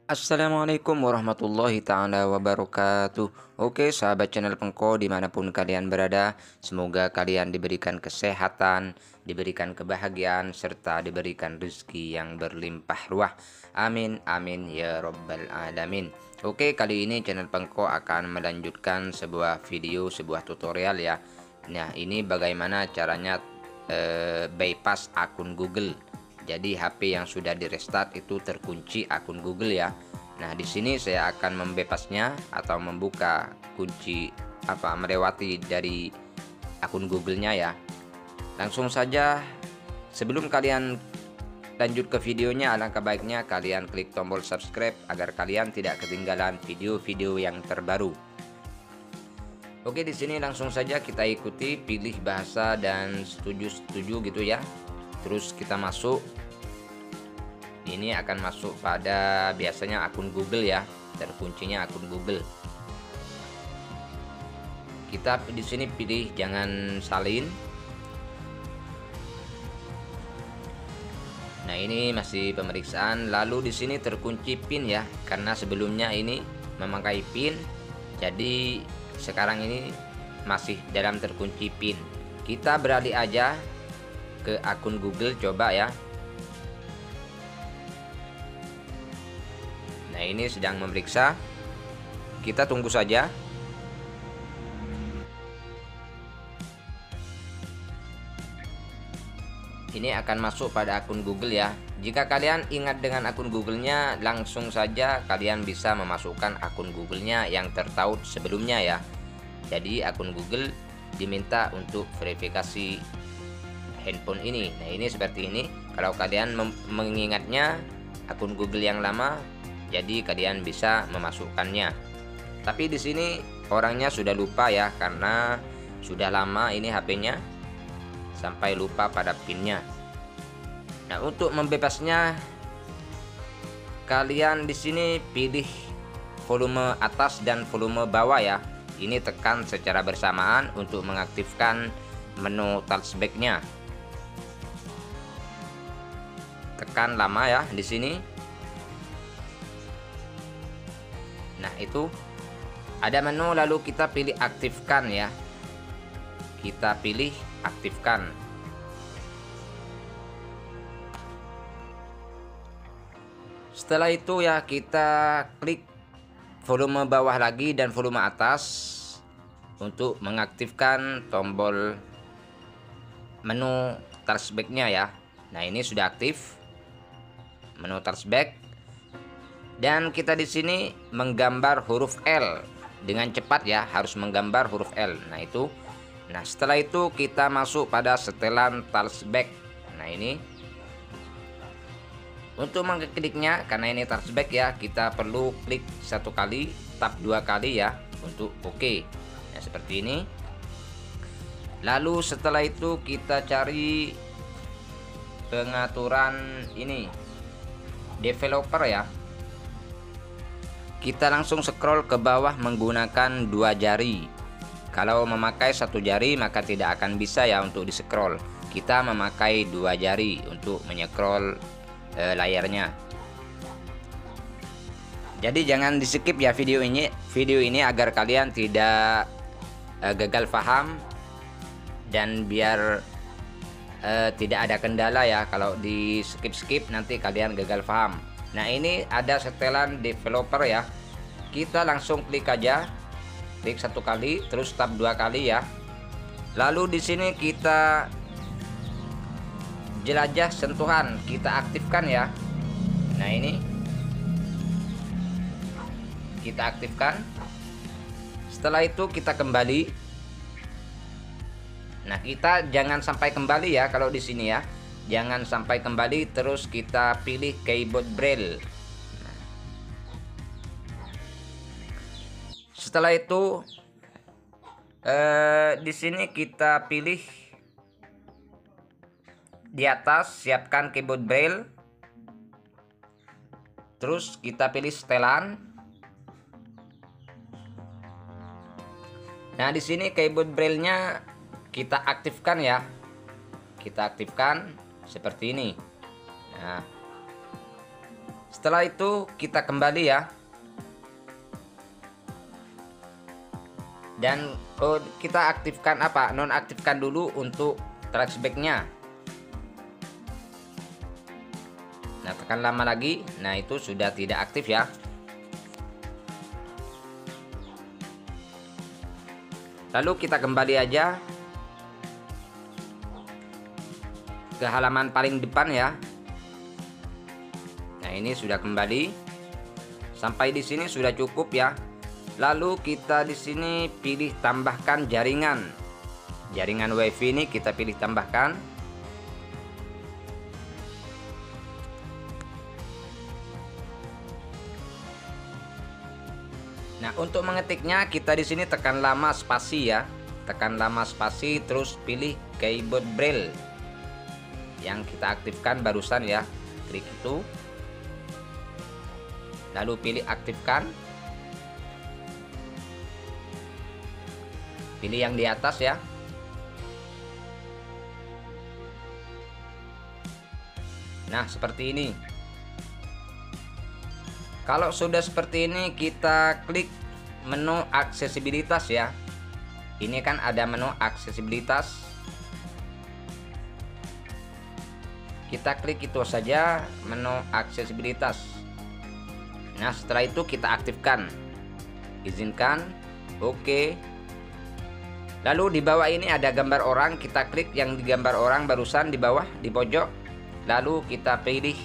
Assalamualaikum warahmatullahi ta'ala wabarakatuh. Oke sahabat channel Pengko dimanapun kalian berada, semoga kalian diberikan kesehatan, diberikan kebahagiaan, serta diberikan rezeki yang berlimpah ruah. Amin amin ya robbal alamin. Oke, kali ini channel Pengko akan melanjutkan sebuah video, sebuah tutorial ya. Nah, ini bagaimana caranya bypass akun Google. Jadi HP yang sudah di restart itu terkunci akun Google ya. Nah, di sini saya akan membebasnya atau membuka kunci melewati dari akun Google-nya ya. Langsung saja, sebelum kalian lanjut ke videonya, alangkah baiknya kalian klik tombol subscribe agar kalian tidak ketinggalan video-video yang terbaru. Oke, di sini langsung saja kita ikuti, pilih bahasa dan setuju gitu ya. Terus kita masuk. Ini akan masuk pada biasanya akun Google ya, terkuncinya akun Google. Kita di sini pilih jangan salin. Nah, ini masih pemeriksaan. Lalu di sini terkunci PIN ya, karena sebelumnya ini memakai PIN. Jadi sekarang ini masih dalam terkunci PIN. Kita beralih aja ke akun Google, coba ya. Nah, ini sedang memeriksa. Kita tunggu saja. Ini akan masuk pada akun Google ya. Jika kalian ingat dengan akun Google-nya, langsung saja kalian bisa memasukkan akun Google-nya yang tertaut sebelumnya ya. Jadi akun Google diminta untuk verifikasi handphone ini. Nah, ini seperti ini. Kalau kalian mengingatnya akun Google yang lama, jadi kalian bisa memasukkannya. Tapi di sini orangnya sudah lupa ya, karena sudah lama ini HP-nya sampai lupa pada PIN-nya. Nah, untuk membebasnya kalian di sini pilih volume atas dan volume bawah ya. Ini tekan secara bersamaan untuk mengaktifkan menu touchback-nya. Tekan lama ya di sini. Nah, itu ada menu, lalu kita pilih aktifkan ya. Kita pilih aktifkan. Setelah itu ya, kita klik volume bawah lagi dan volume atas untuk mengaktifkan tombol menu touchback-nya ya. Nah, ini sudah aktif menu touchback. Dan kita di sini menggambar huruf L dengan cepat ya, harus menggambar huruf L. Nah, itu. Nah, setelah itu kita masuk pada setelan touchback. Nah, ini untuk mengkliknya, karena ini touchback ya, kita perlu klik satu kali, tap dua kali ya untuk oke. Nah, seperti ini. Lalu setelah itu kita cari pengaturan ini developer ya. Kita langsung scroll ke bawah menggunakan dua jari. Kalau memakai satu jari maka tidak akan bisa ya untuk di scroll. Kita memakai dua jari untuk menycroll layarnya. Jadi jangan di skip ya video ini agar kalian tidak gagal paham, dan biar tidak ada kendala ya. Kalau di skip nanti kalian gagal paham. Nah, ini ada setelan developer ya. Kita langsung klik aja. Klik satu kali, terus tab dua kali ya. Lalu di sini kita jelajah sentuhan, kita aktifkan ya. Nah, ini kita aktifkan. Setelah itu kita kembali. Nah, kita jangan sampai kembali ya kalau di sini ya. Jangan sampai kembali, terus kita pilih keyboard braille. Setelah itu di sini kita pilih di atas siapkan keyboard braille. Terus kita pilih setelan. Nah, di sini keyboard braille-nya kita aktifkan ya. Kita aktifkan seperti ini. Nah, Setelah itu kita kembali ya. Dan kita aktifkan nonaktifkan dulu untuk trackback-nya. Nah, tekan lama lagi. Nah, itu sudah tidak aktif ya. Lalu kita kembali aja ke halaman paling depan ya. Nah, ini sudah kembali. Sampai di sini sudah cukup ya. Lalu kita di sini pilih tambahkan jaringan. Jaringan WiFi ini kita pilih tambahkan. Nah, untuk mengetiknya kita di sini tekan lama spasi ya. Tekan lama spasi terus pilih keyboard braille yang kita aktifkan barusan ya. Klik itu. Lalu pilih aktifkan. Pilih yang di atas ya. Nah, seperti ini. Kalau sudah seperti ini, kita klik menu aksesibilitas ya. Ini kan ada menu aksesibilitas. Kita klik itu saja, menu aksesibilitas. Nah, setelah itu kita aktifkan. Izinkan. Oke. Lalu di bawah ini ada gambar orang, kita klik yang di gambar orang barusan di bawah di pojok. Lalu kita pilih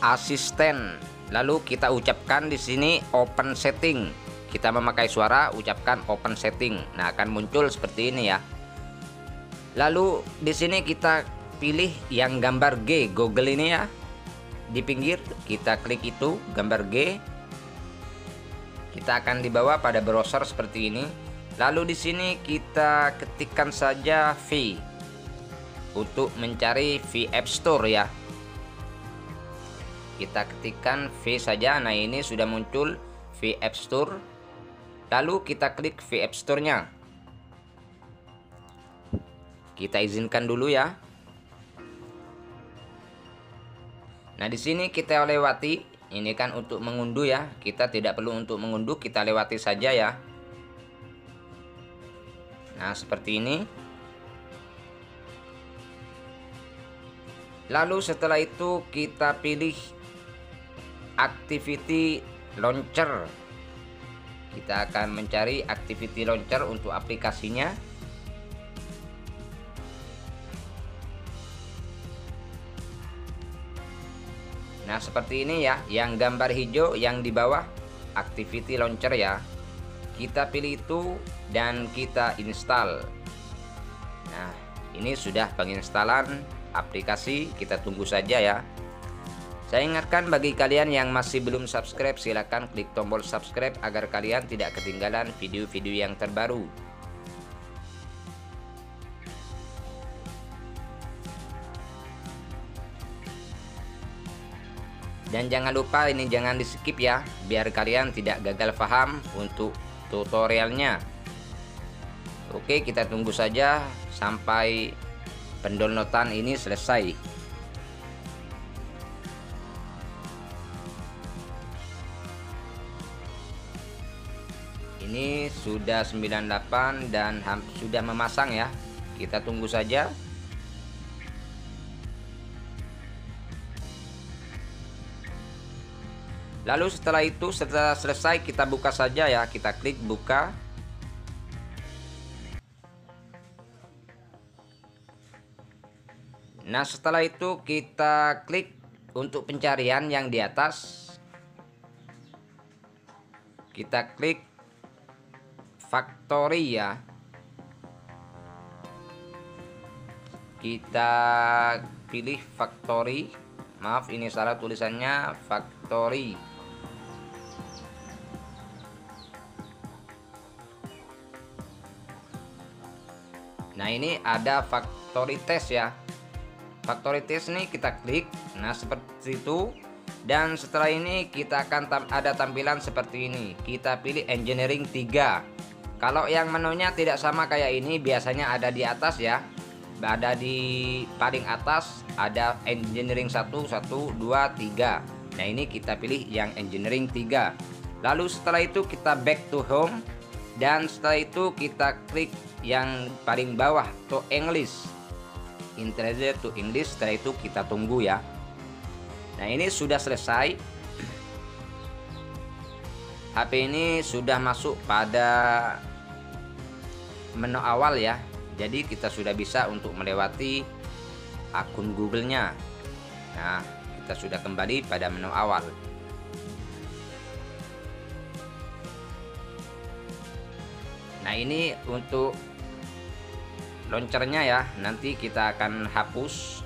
asisten. Lalu kita ucapkan di sini open setting. Kita memakai suara, ucapkan open setting. Nah, akan muncul seperti ini ya. Lalu di sini kita pilih yang gambar G, Google ini ya. Di pinggir kita klik itu gambar G. Kita akan dibawa pada browser seperti ini. Lalu di sini kita ketikkan saja V untuk mencari V App Store ya. Kita ketikkan V saja. Nah, ini sudah muncul V App Store. Lalu kita klik V App Store-nya. Kita izinkan dulu ya. Nah, di sini kita lewati. Ini kan untuk mengunduh ya. Kita tidak perlu untuk mengunduh, kita lewati saja ya. Nah, seperti ini. Lalu setelah itu kita pilih Activity Launcher. Kita akan mencari Activity Launcher untuk aplikasinya. Nah, seperti ini ya, yang gambar hijau yang di bawah Activity Launcher ya. Kita pilih itu dan kita install. Nah, ini sudah penginstalan aplikasi, kita tunggu saja ya. Saya ingatkan bagi kalian yang masih belum subscribe, silahkan klik tombol subscribe agar kalian tidak ketinggalan video-video yang terbaru. Dan jangan lupa ini jangan di skip ya, biar kalian tidak gagal paham untuk tutorialnya. Oke, kita tunggu saja sampai pendownloadan ini selesai. Ini sudah 98 dan sudah memasang ya. Kita tunggu saja. Lalu setelah itu, setelah selesai, kita buka saja ya. Kita klik buka. Nah, setelah itu kita klik untuk pencarian yang di atas. Kita klik Factory ya. Kita pilih Factory. Maaf, ini salah tulisannya, Factory. Nah, ini ada Factory Test ya. Factory Test ini kita klik. Nah, seperti itu. Dan setelah ini kita akan ada tampilan seperti ini. Kita pilih Engineering 3. Kalau yang menunya tidak sama kayak ini, biasanya ada di atas ya. Ada di paling atas, ada Engineering 1, 1, 2, 3. Nah, ini kita pilih yang engineering 3. Lalu setelah itu kita back to home, dan setelah itu kita klik yang paling bawah to English, Translate to English. Setelah itu kita tunggu ya. Nah, ini sudah selesai. HP ini sudah masuk pada menu awal ya. Jadi kita sudah bisa untuk melewati akun Google-nya. Nah, kita sudah kembali pada menu awal. Nah, ini untuk launchernya ya. Nanti kita akan hapus.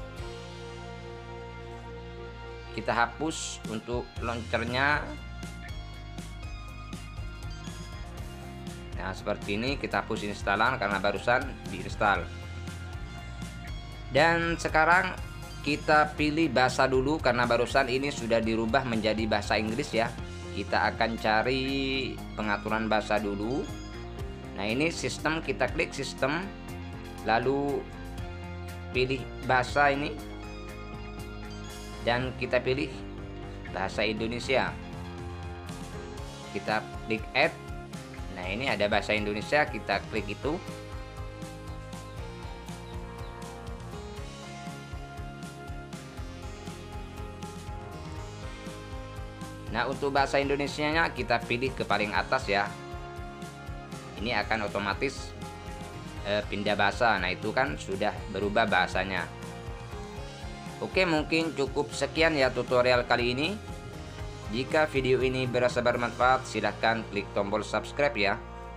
Kita hapus untuk launchernya. Nah, seperti ini kita hapus instalan karena barusan diinstal. Dan sekarang kita pilih bahasa dulu karena barusan ini sudah dirubah menjadi bahasa Inggris ya. Kita akan cari pengaturan bahasa dulu. Nah, ini sistem, kita klik sistem, lalu pilih bahasa ini, dan kita pilih bahasa Indonesia. Kita klik add. Nah, ini ada bahasa Indonesia, kita klik itu. Nah, untuk bahasa Indonesianya kita pilih ke paling atas ya. Ini akan otomatis pindah bahasa. Nah, itu kan sudah berubah bahasanya. Oke, mungkin cukup sekian ya tutorial kali ini. Jika video ini berasa bermanfaat, silahkan klik tombol subscribe ya,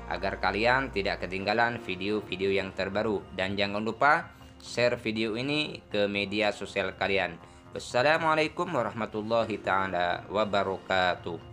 agar kalian tidak ketinggalan video-video yang terbaru. Dan jangan lupa share video ini ke media sosial kalian. Wassalamualaikum warahmatullahi taala wabarakatuh.